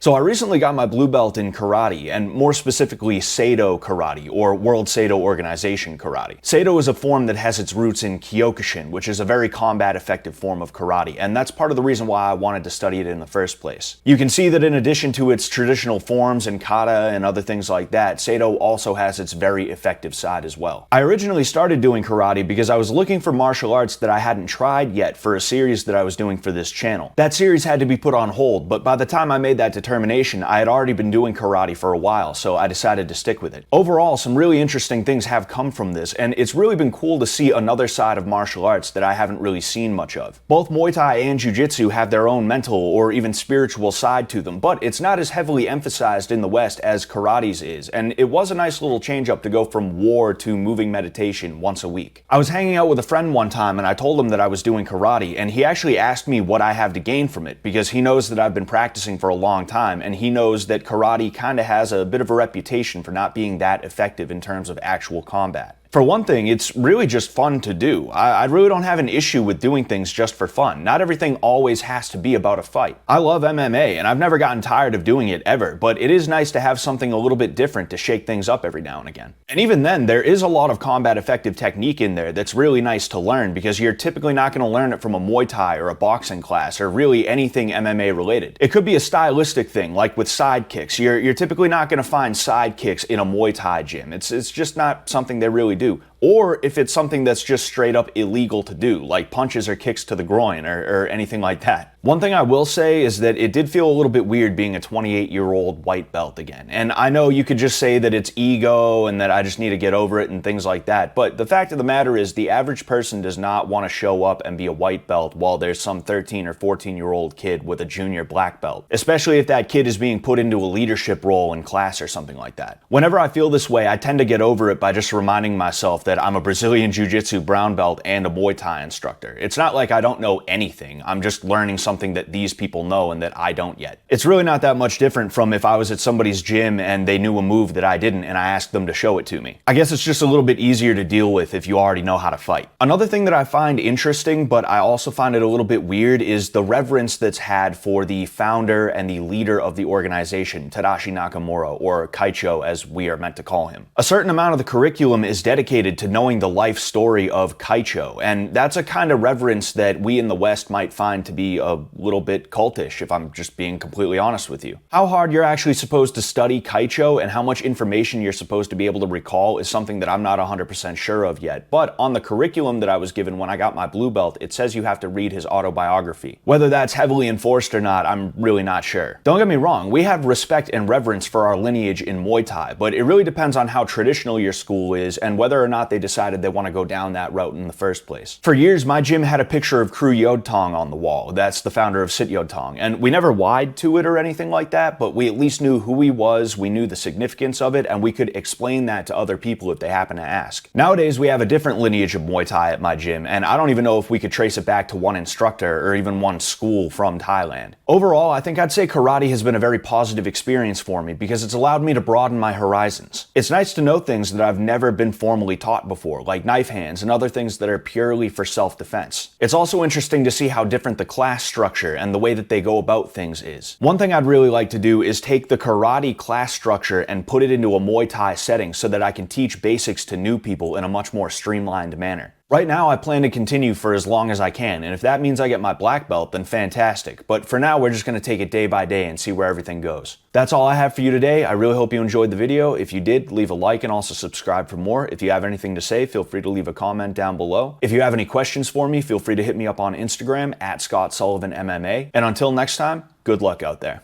So I recently got my blue belt in karate, and more specifically Seido karate, or World Seido Organization karate. Seido is a form that has its roots in Kyokushin, which is a very combat-effective form of karate, and that's part of the reason why I wanted to study it in the first place. You can see that in addition to its traditional forms and kata and other things like that, Seido also has its very effective side as well. I originally started doing karate because I was looking for martial arts that I hadn't tried yet for a series that I was doing for this channel. That series had to be put on hold, but by the time I made that determination, I had already been doing karate for a while, so I decided to stick with it. Overall, some really interesting things have come from this, and it's really been cool to see another side of martial arts that I haven't really seen much of. Both Muay Thai and Jiu-Jitsu have their own mental or even spiritual side to them, but it's not as heavily emphasized in the West as karate's is, and it was a nice little change up to go from war to moving meditation once a week. I was hanging out with a friend one time and I told him that I was doing karate, and he actually asked me what I have to gain from it, because he knows that I've been practicing for a long time, and he knows that karate kinda has a bit of a reputation for not being that effective in terms of actual combat. For one thing, it's really just fun to do. I really don't have an issue with doing things just for fun. Not everything always has to be about a fight. I love MMA, and I've never gotten tired of doing it ever, but it is nice to have something a little bit different to shake things up every now and again. And even then, there is a lot of combat effective technique in there that's really nice to learn, because you're typically not going to learn it from a Muay Thai or a boxing class, or really anything MMA related. It could be a stylistic thing, like with side kicks. You're typically not going to find side kicks in a Muay Thai gym. It's just not something they really do. Or if it's something that's just straight up illegal to do, like punches or kicks to the groin or anything like that. One thing I will say is that it did feel a little bit weird being a 28-year-old white belt again. And I know you could just say that it's ego and that I just need to get over it and things like that, but the fact of the matter is the average person does not want to show up and be a white belt while there's some 13 or 14-year-old kid with a junior black belt, especially if that kid is being put into a leadership role in class or something like that. Whenever I feel this way, I tend to get over it by just reminding myself that I'm a Brazilian Jiu-Jitsu brown belt and a Muay Thai instructor. It's not like I don't know anything, I'm just learning something that these people know and that I don't yet. It's really not that much different from if I was at somebody's gym and they knew a move that I didn't and I asked them to show it to me. I guess it's just a little bit easier to deal with if you already know how to fight. Another thing that I find interesting, but I also find it a little bit weird, is the reverence that's had for the founder and the leader of the organization, Tadashi Nakamura, or Kaicho as we are meant to call him. A certain amount of the curriculum is dedicated to knowing the life story of Kaicho, and that's a kind of reverence that we in the West might find to be a little bit cultish, if I'm just being completely honest with you. How hard you're actually supposed to study Kaicho and how much information you're supposed to be able to recall is something that I'm not 100% sure of yet, but on the curriculum that I was given when I got my blue belt, it says you have to read his autobiography. Whether that's heavily enforced or not, I'm really not sure. Don't get me wrong, we have respect and reverence for our lineage in Muay Thai, but it really depends on how traditional your school is and whether or not they decided they want to go down that route in the first place. For years, my gym had a picture of Kru Yodtong on the wall. That's the founder of Sit Yodtong, and we never lied to it or anything like that, but we at least knew who he was, we knew the significance of it, and we could explain that to other people if they happen to ask. Nowadays, we have a different lineage of Muay Thai at my gym, and I don't even know if we could trace it back to one instructor or even one school from Thailand. Overall, I think I'd say karate has been a very positive experience for me because it's allowed me to broaden my horizons. It's nice to know things that I've never been formally taught before, like knife hands and other things that are purely for self-defense. It's also interesting to see how different the class structure and the way that they go about things is. One thing I'd really like to do is take the karate class structure and put it into a Muay Thai setting so that I can teach basics to new people in a much more streamlined manner. Right now, I plan to continue for as long as I can, and if that means I get my black belt, then fantastic. But for now, we're just going to take it day by day and see where everything goes. That's all I have for you today. I really hope you enjoyed the video. If you did, leave a like and also subscribe for more. If you have anything to say, feel free to leave a comment down below. If you have any questions for me, feel free to hit me up on Instagram @ScottSullivanMMA. And until next time, good luck out there.